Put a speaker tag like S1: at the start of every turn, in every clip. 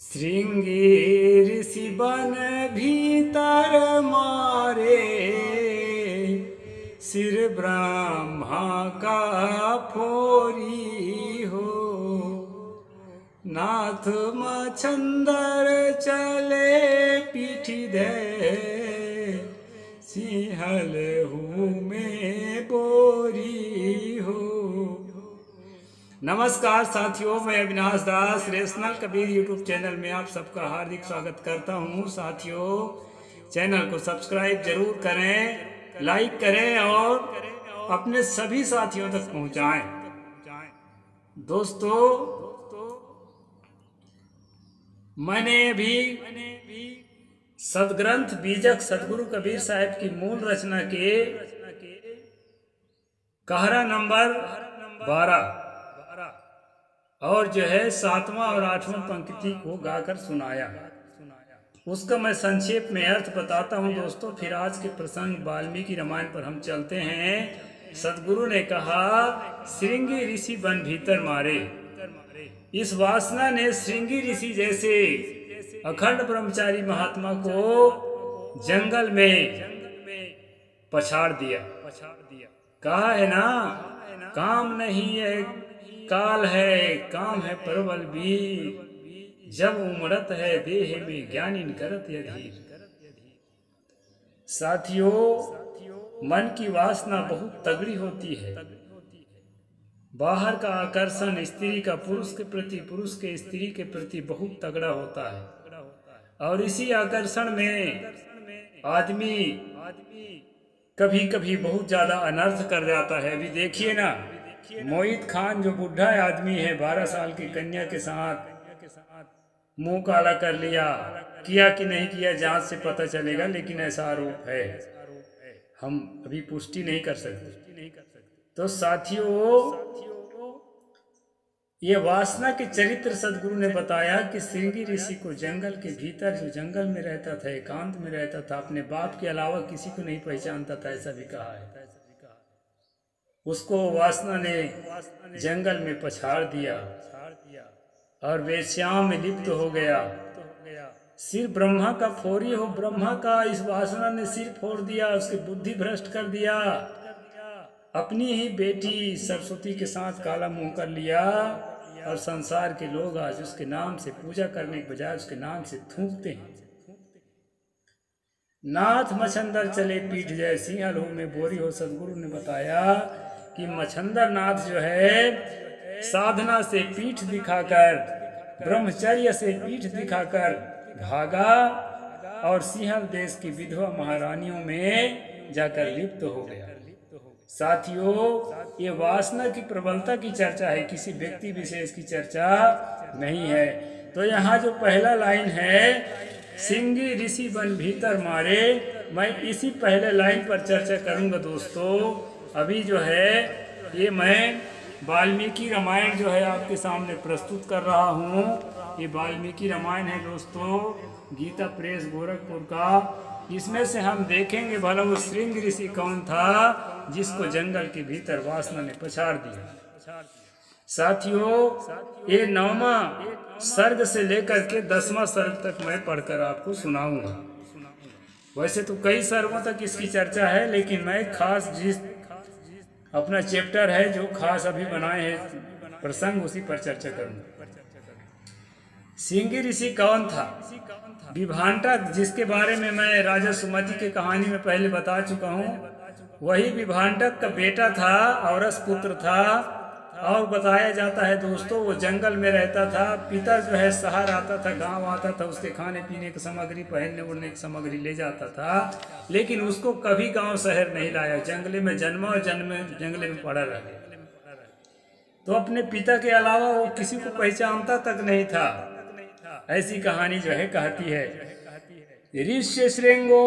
S1: श्रृंगी ऋषि बन भीतर मारे, सिर ब्रह्मा का फोरी हो। नाथ मछंदर चले पीठी दे, सिंहल हूँ में बोरी हो। नमस्कार साथियों, मैं अविनाश दास रेशनल कबीर यूट्यूब चैनल में आप सबका हार्दिक स्वागत करता हूं। साथियों, चैनल को सब्सक्राइब जरूर करें, लाइक करें और अपने सभी साथियों तक पहुंचाएं। दोस्तों, मैंने भी सदग्रंथ बीजक सदगुरु कबीर साहब की मूल रचना के कहरा नंबर 12 और जो है 7वां और 8वां पंक्ति को गाकर सुनाया। उसका मैं संक्षेप में अर्थ बताता हूं दोस्तों, फिर आज के प्रसंग वाल्मीकि रामायण पर हम चलते हैं। सदगुरु ने कहा, श्रृंगी ऋषि बन भीतर मारे। इस वासना ने श्रृंगी ऋषि जैसे अखंड ब्रह्मचारी महात्मा को जंगल में पछाड़ दिया। कहा है ना, काम नहीं है काल है, काम है प्रबल भी, जब उमड़त है देह में ज्ञानी करत अधीर। साथियों, मन की वासना बहुत तगड़ी होती है। बाहर का आकर्षण स्त्री का पुरुष के प्रति, पुरुष के स्त्री के प्रति बहुत तगड़ा होता है और इसी आकर्षण में आदमी कभी कभी बहुत ज्यादा अनर्थ कर जाता है। अभी देखिए ना, मोहित खान जो बुढ़ा आदमी है, 12 साल की कन्या के साथ मुंह काला कर लिया, किया कि नहीं किया जांच से पता चलेगा, लेकिन ऐसा आरोप है, हम अभी पुष्टि नहीं कर सकते। तो साथियों, ये वासना के चरित्र सदगुरु ने बताया कि श्रृंगी ऋषि को जंगल के भीतर, जो जंगल में रहता था, एकांत में रहता था, अपने बाप के अलावा किसी को नहीं पहचानता था, ऐसा भी कहा है। उसको वासना ने जंगल में पछाड़ दिया और वेश्याओं में लिप्त हो गया। सिर ब्रह्मा का फोरी हो, ब्रह्मा का इस वासना ने सिर फोड़ दिया, उसकी बुद्धि भ्रष्ट कर दिया। अपनी ही बेटी सरस्वती के साथ काला मुंह कर लिया और संसार के लोग आज उसके नाम से पूजा करने के बजाय उसके नाम से थूकते हैं। नाथ मछंदर चले पीठ जय, सिंहल हूँ में बोरी हो। सदगुरु ने बताया कि मछंदर नाथ जो है साधना से पीठ दिखाकर, ब्रह्मचर्य से पीठ दिखाकर भागा और सिंहल देश की विधवा महारानियों में जाकर लिप्त हो गया। साथियों, ये वासना की प्रबलता की चर्चा है, किसी व्यक्ति विशेष की चर्चा नहीं है। तो यहाँ जो पहला लाइन है, श्रृंगी ऋषि बन भीतर मारे, मैं इसी पहले लाइन पर चर्चा करूंगा दोस्तों। अभी जो है ये मैं वाल्मीकि रामायण जो है आपके सामने प्रस्तुत कर रहा हूँ। ये वाल्मीकि रामायण है दोस्तों, गीता प्रेस गोरखपुर का। इसमें से हम देखेंगे भला वो श्रृंग ऋषि कौन था जिसको जंगल के भीतर वासना ने पछाड़ दिया। साथियों, ये 9वां सर्ग से लेकर के 10वां सर्ग तक मैं पढ़कर आपको सुनाऊंगा। वैसे तो कई सर्गों तक इसकी चर्चा है, लेकिन मैं खास जिस अपना चैप्टर है जो खास अभी बनाए हैं प्रसंग, उसी पर चर्चा करूंगा। श्रृंगी ऋषि कौन था? विभांटक, जिसके बारे में मैं राजा सुमति की कहानी में पहले बता चुका हूँ, वही विभांटक का बेटा था, औरस पुत्र था। और बताया जाता है दोस्तों, वो जंगल में रहता था। पिता जो है शहर आता था, गांव आता था, उसके खाने पीने की सामग्री, पहनने ओढ़ने की सामग्री ले जाता था, लेकिन उसको कभी गांव शहर नहीं लाया। जंगले में जन्मा और जंगले में पड़ा रहा। तो अपने पिता के अलावा वो किसी को पहचानता तक नहीं था। ऐसी कहानी जो है कहती है, ऋष्य श्रृंगो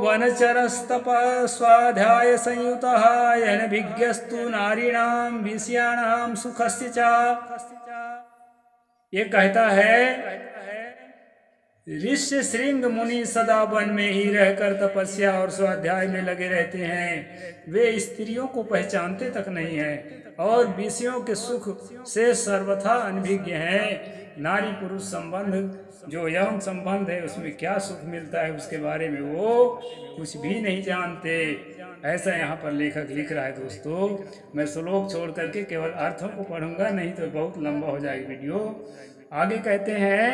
S1: वनचरस्तप स्वाध्याय संयुतः यनभिज्ञस्तु नारीणां विषयाणां सुखस्य च। ये कहता है, ऋष्य श्रृंग मुनि सदा वन में ही रहकर तपस्या और स्वाध्याय में लगे रहते हैं। वे स्त्रियों को पहचानते तक नहीं हैं और विषयों के सुख से सर्वथा अनभिज्ञ हैं। नारी पुरुष संबंध जो यौन संबंध है उसमें क्या सुख मिलता है उसके बारे में वो कुछ भी नहीं जानते। ऐसा यहाँ पर लेखक लिख रहा है दोस्तों। मैं श्लोक छोड़ करके केवल अर्थों को पढ़ूंगा, नहीं तो बहुत लंबा हो जाएगी वीडियो। आगे कहते हैं,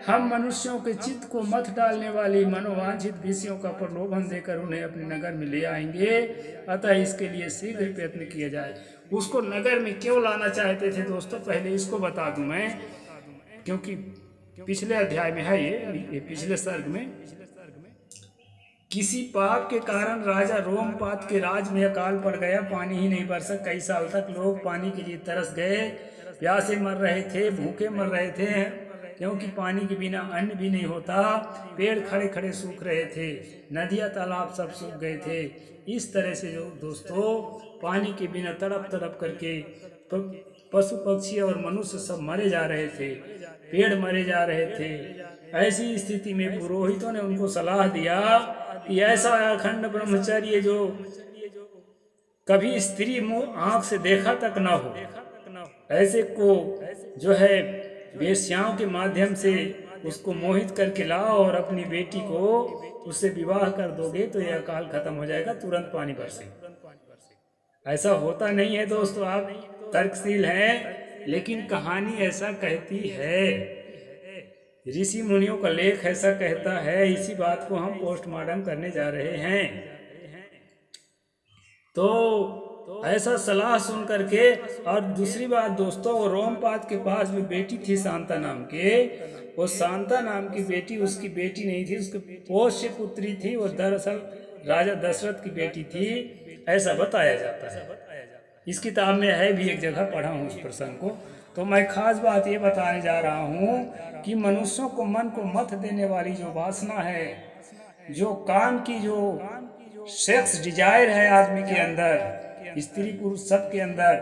S1: हम मनुष्यों के चित्त को मथ डालने वाली मनोवांछित विषयों का प्रलोभन देकर उन्हें अपने नगर में ले आएंगे, अतः इसके लिए शीघ्र प्रयत्न किया जाए। उसको नगर में क्यों लाना चाहते थे दोस्तों, पहले इसको बता दूं मैं, क्योंकि पिछले अध्याय में है ये पिछले सर्ग में, किसी पाप के कारण राजा रोमपाद के राज में अकाल पड़ गया, पानी ही नहीं बरसा। कई साल तक लोग पानी के लिए तरस गए, प्यासे मर रहे थे, भूखे मर रहे थे, क्योंकि पानी के बिना अन्न भी नहीं होता। पेड़ खड़े खड़े सूख रहे थे, नदियाँ तालाब सब सूख गए थे। इस तरह से जो दोस्तों पानी के बिना तड़प तड़प करके पशु पक्षी और मनुष्य सब मरे जा रहे थे, पेड़ मरे जा रहे थे। ऐसी स्थिति में पुरोहितों ने उनको सलाह दिया कि ऐसा अखंड ब्रह्मचर्य जो कभी स्त्री मुंह आंख से देखा तक ना हो, ऐसे को जो है वेश्याओं के माध्यम से उसको मोहित करके लाओ और अपनी बेटी को उससे विवाह कर दोगे तो यह काल खत्म हो जाएगा, तुरंत पानी बरसे। ऐसा होता नहीं है दोस्तों, आप तर्कशील हैं, लेकिन कहानी ऐसा कहती है, ऋषि मुनियों का लेख ऐसा कहता है। इसी बात को हम पोस्टमार्टम करने जा रहे हैं। तो ऐसा सलाह सुन करके, और दूसरी बात दोस्तों, वो रोमपाद के पास भी बेटी थी शांता नाम के, वो शांता नाम की बेटी उसकी बेटी नहीं थी, उसकी पोष्य पुत्री थी, वो दरअसल राजा दशरथ की बेटी थी, ऐसा बताया जाता है। इस किताब में है भी, एक जगह पढ़ा हूँ उस प्रसंग को। तो मैं खास बात ये बताने जा रहा हूँ कि मनुष्यों को मन को मत देने वाली जो वासना है, जो काम की जो सेक्स डिजायर है आदमी के अंदर, स्त्री पुरुष सब के अंदर,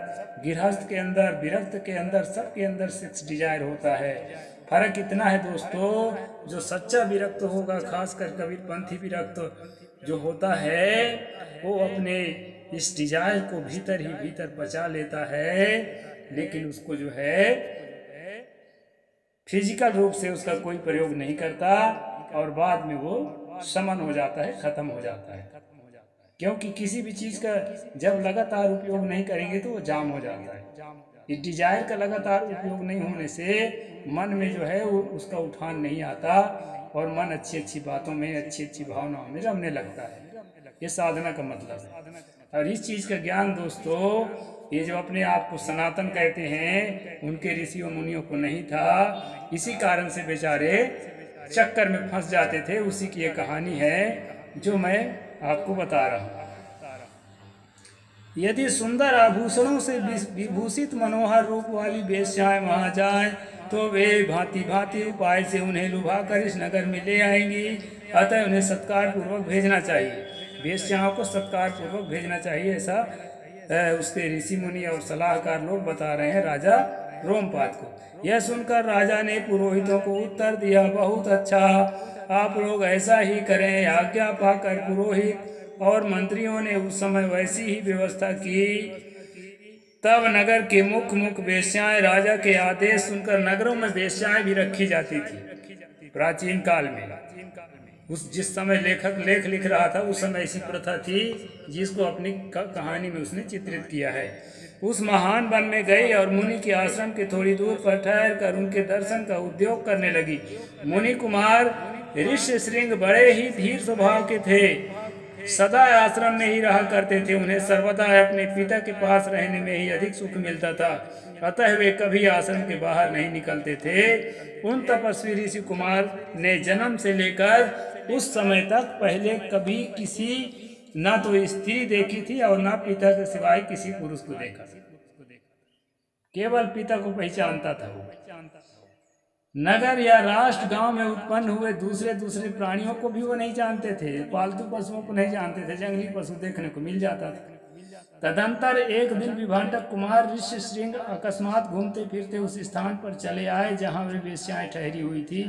S1: गृहस्थ के अंदर, विरक्त के अंदर, सब के अंदर सेक्स डिजायर होता है। फर्क इतना है दोस्तों, जो सच्चा विरक्त होगा, खासकर कबीरपंथी विरक्त जो होता है, वो अपने इस डिजायर को भीतर ही भीतर बचा लेता है, लेकिन उसको जो है फिजिकल रूप से उसका कोई प्रयोग नहीं करता, और बाद में वो शमन हो जाता है, खत्म हो जाता है। क्योंकि किसी भी चीज का जब लगातार उपयोग नहीं करेंगे तो वो जाम हो जाता है। इस डिजायर का लगातार उपयोग नहीं होने से मन में जो है वो उसका उठान नहीं आता, और मन अच्छी अच्छी बातों में, अच्छी अच्छी भावनाओं में रमने लगता है। ये साधना का मतलब है। और इस चीज का ज्ञान दोस्तों, ये जो अपने आप को सनातन कहते हैं, उनके ऋषियों मुनियों को नहीं था। इसी कारण से बेचारे चक्कर में फंस जाते थे। उसी की ये कहानी है जो मैं आपको बता रहा हूँ। यदि सुंदर आभूषणों से विभूषित मनोहर रूप वाली वेश्याएं वहां जाएं, तो वे भांति भांति उपाय से उन्हें लुभाकर इस नगर में ले आएंगी। अतः उन्हें सत्कार पूर्वक भेजना चाहिए, वेश्याओं को सत्कार पूर्वक भेजना चाहिए, ऐसा उसके ऋषि मुनि और सलाहकार लोग बता रहे हैं राजा रोमपाद को। यह सुनकर राजा ने पुरोहितों को उत्तर दिया, बहुत अच्छा, आप लोग ऐसा ही करें। आज्ञा पाकर पुरोहित और मंत्रियों ने उस समय वैसी ही व्यवस्था की। तब नगर के मुख्य वेश्याएं राजा के आदेश सुनकर, नगरों में वेश्याएं भी रखी जाती थी प्राचीन काल में। जिस समय लेखक लेख लिख रहा था उस समय ऐसी प्रथा थी, जिसको अपनी कहानी में उसने चित्रित किया है। उस महान वन में गई और मुनि के आश्रम के थोड़ी दूर पर ठहर कर उनके दर्शन का उद्योग करने लगी। मुनि कुमार ऋषि श्रृंग बड़े ही धीर स्वभाव के थे, सदा आश्रम में ही रहा करते थे। उन्हें सर्वदा अपने पिता के पास रहने में ही अधिक सुख मिलता था, अतः वे कभी आश्रम के बाहर नहीं निकलते थे। उन तपस्वी ऋषि कुमार ने जन्म से लेकर उस समय तक पहले कभी किसी ना तो स्त्री देखी थी और ना पिता के सिवाय किसी पुरुष को देखा। केवल पिता को पहचानता था वो। नगर या राष्ट्र गांव में उत्पन्न हुए दूसरे प्राणियों को भी वो नहीं जानते थे, पालतू पशुओं को नहीं जानते थे, जंगली पशु देखने को मिल जाता था। तदंतर एक दिन विभाटक कुमार ऋषि श्रृंग अकस्मात घूमते फिरते उस स्थान पर चले आए जहां वे वेश्याएं ठहरी हुई थी।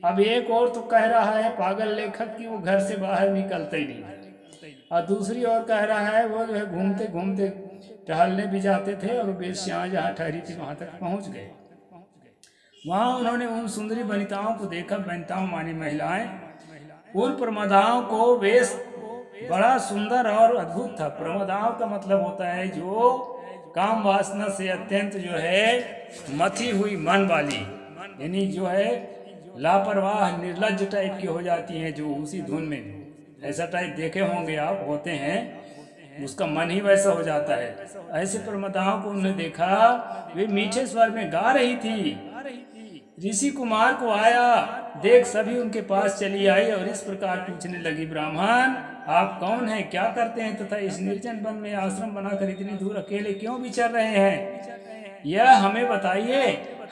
S1: अब एक और तो कह रहा है पागल लेखक कि वो घर से बाहर निकलते ही नहीं, और दूसरी ओर कह रहा है वो जो है घूमते घूमते टहलने भी जाते थे और वेश्याएं जहाँ ठहरी थी वहां तक पहुंच गए। वहां उन्होंने उन सुंदरी वनिताओं को देखा। वनिताओं मानी महिलाएं। उन प्रमदाओं को वेश बड़ा सुंदर और अद्भुत था। प्रमदाओं का मतलब होता है जो काम वासना से अत्यंत जो है मथी हुई मन वाली, यानी जो है लापरवाह निर्लज्ज टाइप की हो जाती हैं, जो उसी धुन में ऐसा टाइप देखे होंगे आप, होते हैं, उसका मन ही वैसा हो जाता है। ऐसे प्रमदाओं को उन्होंने देखा, वे मीठे स्वर में गा रही थी। ऋषि कुमार को आया देख सभी उनके पास चली आई और इस प्रकार पूछने लगी, ब्राह्मण आप कौन हैं, क्या करते हैं तथा इस निर्जन वन में आश्रम बनाकर इतनी दूर अकेले क्यों विचर रहे हैं, यह हमें बताइए,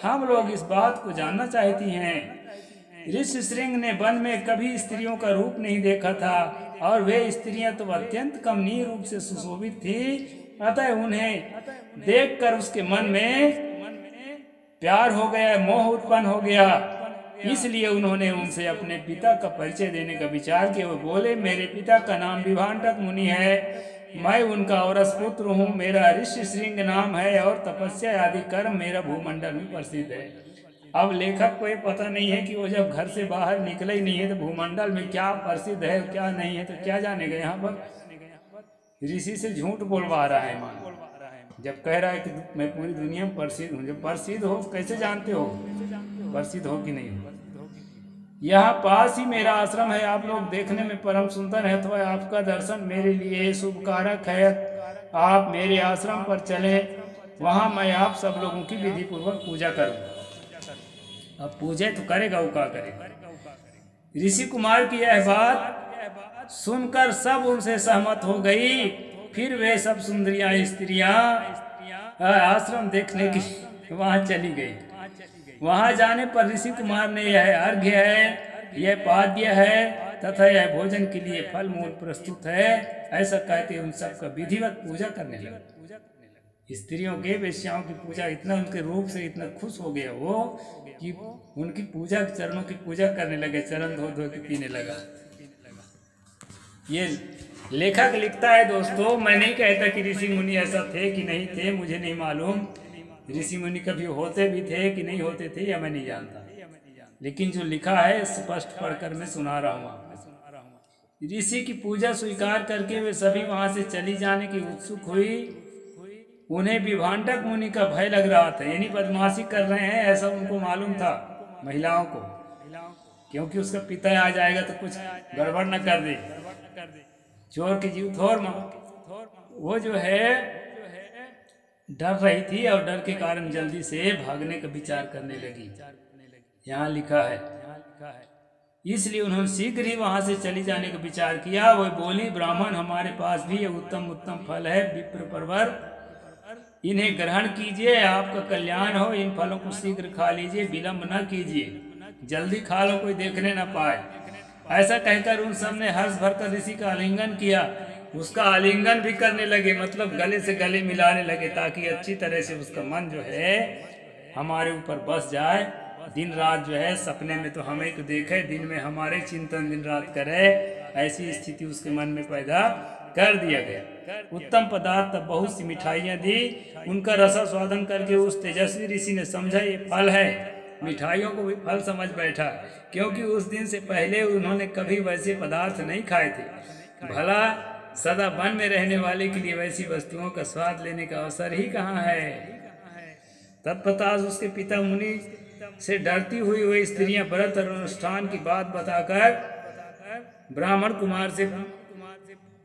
S1: हम लोग इस बात को जानना चाहती हैं। ऋषि श्रृंग ने वन में कभी स्त्रियों का रूप नहीं देखा था और वे स्त्रियां तो अत्यंत कमनीय रूप से सुशोभित थी, अतः उन्हें देखकर उसके मन में प्यार हो गया, मोह उत्पन्न हो गया। इसलिए उन्होंने उनसे अपने पिता का परिचय देने का विचार किया। वो बोले, मेरे पिता का नाम विभांडक मुनि है, मैं उनका औरस पुत्र हूँ, मेरा ऋषि श्रृंग नाम है और तपस्या आदि कर्म मेरा भूमंडल में प्रसिद्ध है। अब लेखक को ये पता नहीं है कि वो जब घर से बाहर निकले ही नहीं है तो भूमंडल में क्या प्रसिद्ध है क्या नहीं है तो क्या जानेगा। यहाँ पर ऋषि से झूठ बोलवा रहा है मान, जब कह रहा है कि मैं पूरी दुनिया में प्रसिद्ध हूँ। जब प्रसिद्ध हो कैसे जानते हो प्रसिद्ध हो कि नहीं हो। यहाँ पास ही मेरा आश्रम है, आप लोग देखने में परम सुंदर है, तो आपका दर्शन मेरे लिए शुभ कारक है। आप मेरे आश्रम पर चले, वहाँ मैं आप सब लोगों की विधि पूर्वक पूजा करूँ। अब पूजे तो करेगा, वो क्या करेगा। ऋषि कुमार की यह बात सुनकर सब उनसे सहमत हो गई। फिर वे सब सुंदरियां स्त्रियां आश्रम देखने की वहां चली गई। वहां जाने पर ऋषि कुमार ने यह अर्घ्य है, यह पाद्य है तथा यह भोजन के लिए फल मूल प्रस्तुत है, ऐसा कहते उन सबका विधिवत पूजा करने लगे। स्त्रियों के वेश्याओं की पूजा, इतना उनके रूप से इतना खुश हो गया वो कि उनकी पूजा, चरणों की पूजा करने लगे, चरण धो धो के पीने लगा। ये लेखक लिखता है दोस्तों, मैं नहीं कहता कि ऋषि मुनि ऐसा थे कि नहीं थे, मुझे नहीं मालूम ऋषि मुनि कभी होते भी थे कि नहीं होते थे, या मैं नहीं जानता, लेकिन जो लिखा है स्पष्ट पढ़कर मैं सुना रहा हूँ। ऋषि की पूजा स्वीकार करके वे सभी वहां से चली जाने की उत्सुक हुई। उन्हें विभांडक मुनि का भय लग रहा था, यानी बदमाशी कर रहे हैं ऐसा उनको मालूम था महिलाओं को, क्योंकि उसका पिता आ जाएगा तो कुछ गड़बड़ न कर दे, चोर की जीव थोर मां। वो जो है डर रही थी और डर के कारण जल्दी से भागने का विचार करने लगी, यहाँ लिखा है। इसलिए उन्होंने शीघ्र ही वहां से चली जाने का विचार किया। वो बोली, ब्राह्मण हमारे पास भी ये उत्तम उत्तम फल है, विप्र परवर, इन्हें ग्रहण कीजिए, आपका कल्याण हो। इन फलों को शीघ्र खा लीजिए, विलंब न कीजिए, जल्दी खा लो, कोई देखने न पाए। ऐसा कहकर उन सब ने हर्ष भरकर ऋषि का आलिंगन किया। उसका आलिंगन भी करने लगे, मतलब गले से गले मिलाने लगे, ताकि अच्छी तरह से उसका मन जो है हमारे ऊपर बस जाए। दिन रात जो है सपने में तो हमें तो देखे, दिन में हमारे चिंतन दिन रात करे, ऐसी स्थिति उसके मन में पैदा कर दिया गया। उत्तम पदार्थ तब बहुत सी मिठाइयाँ दी। उनका रसा स्वादन करके उस तेजस्वी ऋषि ने समझा ये फल है, मिठाइयों को भी फल समझ बैठा, क्योंकि उस दिन से पहले उन्होंने कभी वैसे पदार्थ नहीं खाए थे। भला सदा वन में रहने वाले के लिए वैसी वस्तुओं का स्वाद लेने का अवसर ही कहाँ है। तत्पश्चात उसके पिता मुनि से डरती हुई वही स्त्रियां व्रत और अनुष्ठान की बात बताकर ब्राह्मण कुमार से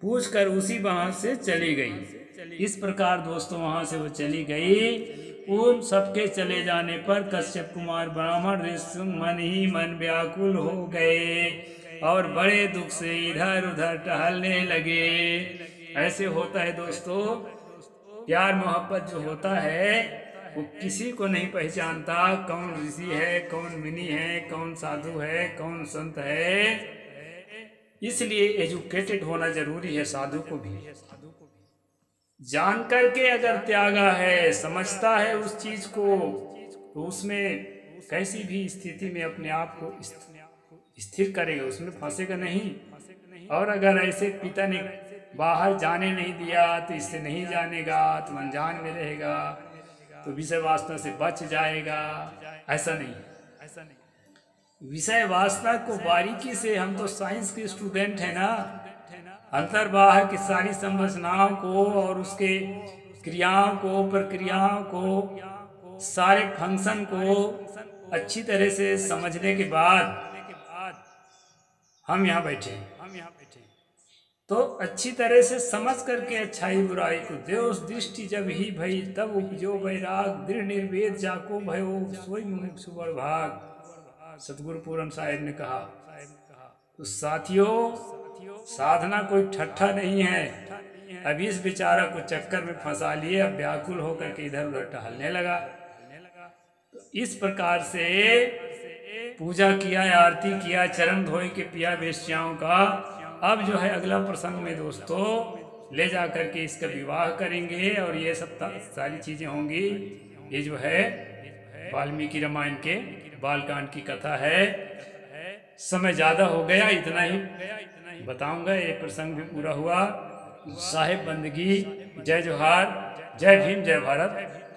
S1: पूछकर उसी वहां से चली गई। इस प्रकार दोस्तों वहां से वो चली गई। उन सबके चले जाने पर कश्यप कुमार ब्राह्मण ऋषि मन ही मन व्याकुल हो गए और बड़े दुख से इधर उधर टहलने लगे। ऐसे होता है दोस्तों, प्यार मोहब्बत जो होता है वो किसी को नहीं पहचानता, कौन ऋषि है, कौन मुनि है, कौन साधु है, कौन संत है। इसलिए एजुकेटेड होना जरूरी है। साधु को भी जान करके अगर त्यागा है, समझता है उस चीज को, तो उसमें कैसी भी स्थिति में अपने आप को स्थिर करेगा, उसमें फंसेगा नहीं। और अगर ऐसे पिता ने बाहर जाने नहीं दिया तो इससे नहीं जानेगा, तो अनजान में रहेगा, तो विषय वासना से बच जाएगा। ऐसा नहीं, ऐसा नहीं। विषय वास्ता को बारीकी से, हम तो साइंस के स्टूडेंट हैं ना, अंतर बाहर की सारी संरचनाओं को और उसके क्रियाओं को, प्रक्रियाओं को, सारे फंक्शन को अच्छी तरह से समझने के बाद हम यहाँ बैठे। तो अच्छी तरह से समझ करके अच्छाई बुराई को देव दृष्टि जब ही भई तब उपजो वैराग, दृढ़ निर्वेद जाको भयो सोई मुमुक्षु बड़ भाग, सतगुरु पूरन साहिब ने कहा। तो साथियों, साधना कोई ठट्ठा नहीं है। अब इस बेचारा को चक्कर में फंसा लिए, अब व्याकुल होकर के इधर उधर टहलने लगा। तो इस प्रकार से पूजा किया, आरती किया, चरण धोए के पिया वेश्याओं का। अब जो है अगला प्रसंग में दोस्तों ले जा करके इसका विवाह करेंगे और ये सब सारी चीजें होंगी। ये जो है वाल्मीकि रामायण के बालकांड की कथा है। समय ज्यादा हो गया, इतना ही बताऊंगा। ये प्रसंग भी पूरा हुआ। साहिब बंदगी, जय जोहार, जय भीम, जय भारत।